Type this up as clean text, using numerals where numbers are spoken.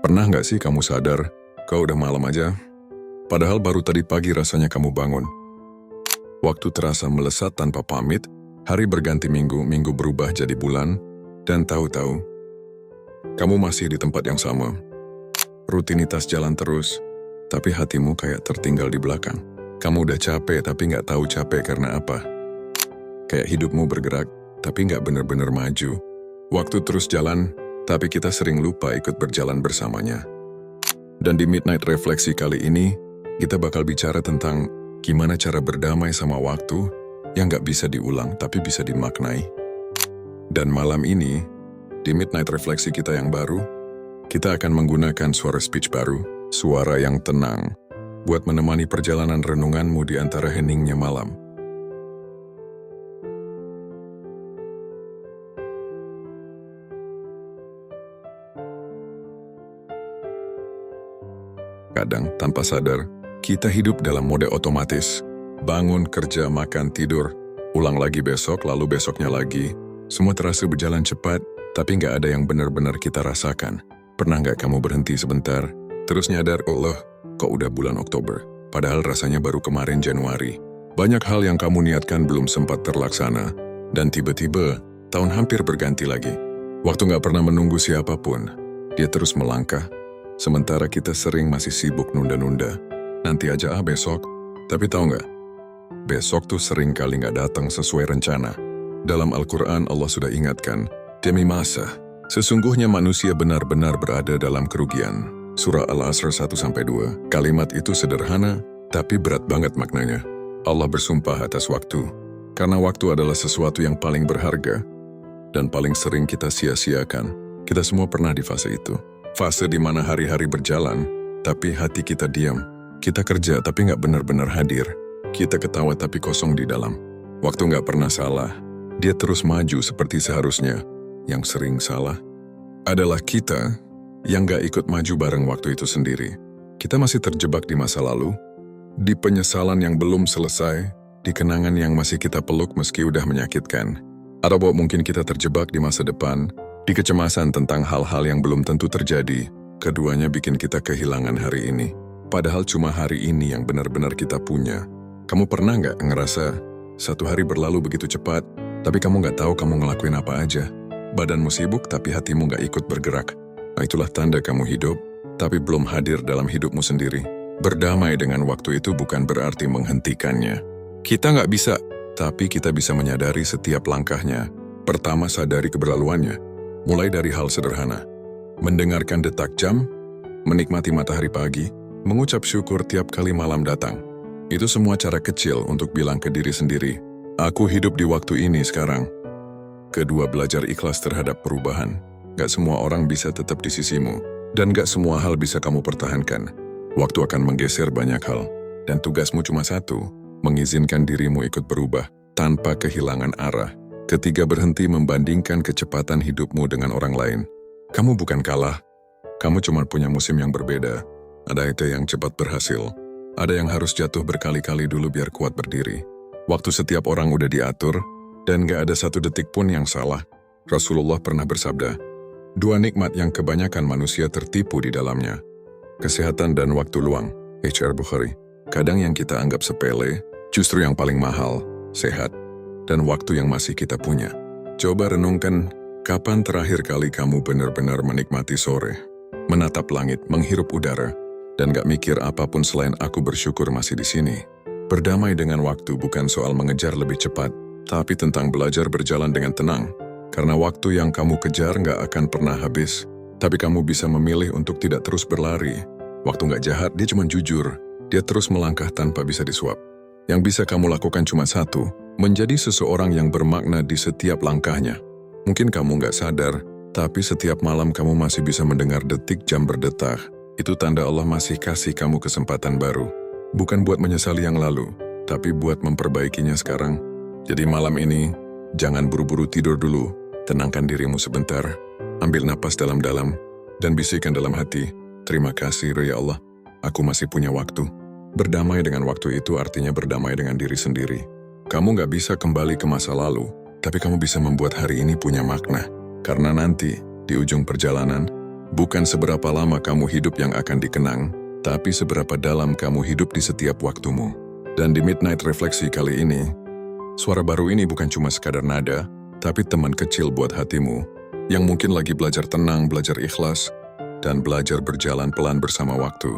Pernah nggak sih kamu sadar, kau udah malam aja? Padahal baru tadi pagi rasanya kamu bangun. Waktu terasa melesat tanpa pamit, hari berganti minggu, minggu berubah jadi bulan, dan tahu-tahu, kamu masih di tempat yang sama. Rutinitas jalan terus, tapi hatimu kayak tertinggal di belakang. Kamu udah capek tapi nggak tahu capek karena apa. Kayak hidupmu bergerak, tapi nggak bener-bener maju. Waktu terus jalan, tapi kita sering lupa ikut berjalan bersamanya. Dan di Midnight Refleksi kali ini, kita bakal bicara tentang gimana cara berdamai sama waktu yang nggak bisa diulang tapi bisa dimaknai. Dan malam ini, di Midnight Refleksi kita yang baru, kita akan menggunakan suara speech baru, suara yang tenang, buat menemani perjalanan renunganmu di antara heningnya malam. Kadang, tanpa sadar, kita hidup dalam mode otomatis. Bangun, kerja, makan, tidur, ulang lagi besok, lalu besoknya lagi. Semua terasa berjalan cepat, tapi nggak ada yang benar-benar kita rasakan. Pernah nggak kamu berhenti sebentar, terus nyadar, oh loh, kok udah bulan Oktober? Padahal rasanya baru kemarin Januari. Banyak hal yang kamu niatkan belum sempat terlaksana, dan tiba-tiba, tahun hampir berganti lagi. Waktu nggak pernah menunggu siapapun, dia terus melangkah. Sementara kita sering masih sibuk nunda-nunda. Nanti aja besok. Tapi tahu nggak? Besok tuh sering kali nggak datang sesuai rencana. Dalam Al-Quran Allah sudah ingatkan, demi masa, sesungguhnya manusia benar-benar berada dalam kerugian. Surah Al-Asr 1-2. Kalimat itu sederhana, tapi berat banget maknanya. Allah bersumpah atas waktu. Karena waktu adalah sesuatu yang paling berharga dan paling sering kita sia-siakan. Kita semua pernah di fase itu. Fase di mana hari-hari berjalan, tapi hati kita diam. Kita kerja tapi nggak benar-benar hadir. Kita ketawa tapi kosong di dalam. Waktu nggak pernah salah, dia terus maju seperti seharusnya. Yang sering salah adalah kita yang nggak ikut maju bareng waktu itu sendiri. Kita masih terjebak di masa lalu, di penyesalan yang belum selesai, di kenangan yang masih kita peluk meski udah menyakitkan. Atau mungkin kita terjebak di masa depan, di kecemasan tentang hal-hal yang belum tentu terjadi. Keduanya bikin kita kehilangan hari ini. Padahal cuma hari ini yang benar-benar kita punya. Kamu pernah nggak ngerasa satu hari berlalu begitu cepat, tapi kamu nggak tahu kamu ngelakuin apa aja? Badanmu sibuk tapi hatimu nggak ikut bergerak. Nah, itulah tanda kamu hidup, tapi belum hadir dalam hidupmu sendiri. Berdamai dengan waktu itu bukan berarti menghentikannya. Kita nggak bisa, tapi kita bisa menyadari setiap langkahnya. Pertama, sadari keberlaluannya. Mulai dari hal sederhana, mendengarkan detak jam, menikmati matahari pagi, mengucap syukur tiap kali malam datang. Itu semua cara kecil untuk bilang ke diri sendiri, aku hidup di waktu ini sekarang. Kedua, belajar ikhlas terhadap perubahan. Gak semua orang bisa tetap di sisimu, dan gak semua hal bisa kamu pertahankan. Waktu akan menggeser banyak hal, dan tugasmu cuma satu, mengizinkan dirimu ikut berubah, tanpa kehilangan arah. Ketiga, berhenti membandingkan kecepatan hidupmu dengan orang lain. Kamu bukan kalah, kamu cuma punya musim yang berbeda. Ada itu yang cepat berhasil, ada yang harus jatuh berkali-kali dulu biar kuat berdiri. Waktu setiap orang udah diatur, dan gak ada satu detik pun yang salah. Rasulullah pernah bersabda, dua nikmat yang kebanyakan manusia tertipu di dalamnya, kesehatan dan waktu luang. H.R. Bukhari. Kadang yang kita anggap sepele, justru yang paling mahal, sehat dan waktu yang masih kita punya. Coba renungkan, kapan terakhir kali kamu benar-benar menikmati sore, menatap langit, menghirup udara, dan gak mikir apapun selain aku bersyukur masih di sini. Berdamai dengan waktu bukan soal mengejar lebih cepat, tapi tentang belajar berjalan dengan tenang. Karena waktu yang kamu kejar gak akan pernah habis, tapi kamu bisa memilih untuk tidak terus berlari. Waktu gak jahat, dia cuma jujur. Dia terus melangkah tanpa bisa disuap. Yang bisa kamu lakukan cuma satu, menjadi seseorang yang bermakna di setiap langkahnya. Mungkin kamu nggak sadar, tapi setiap malam kamu masih bisa mendengar detik jam berdetak. Itu tanda Allah masih kasih kamu kesempatan baru. Bukan buat menyesali yang lalu, tapi buat memperbaikinya sekarang. Jadi malam ini, jangan buru-buru tidur dulu. Tenangkan dirimu sebentar, ambil napas dalam-dalam, dan bisikan dalam hati, terima kasih ya Allah, aku masih punya waktu. Berdamai dengan waktu itu artinya berdamai dengan diri sendiri. Kamu nggak bisa kembali ke masa lalu, tapi kamu bisa membuat hari ini punya makna. Karena nanti, di ujung perjalanan, Bukan seberapa lama kamu hidup yang akan dikenang, tapi seberapa dalam kamu hidup di setiap waktumu. Dan di Midnight Refleksi kali ini, suara baru ini bukan cuma sekadar nada, tapi teman kecil buat hatimu, yang mungkin lagi belajar tenang, belajar ikhlas, dan belajar berjalan pelan bersama waktu.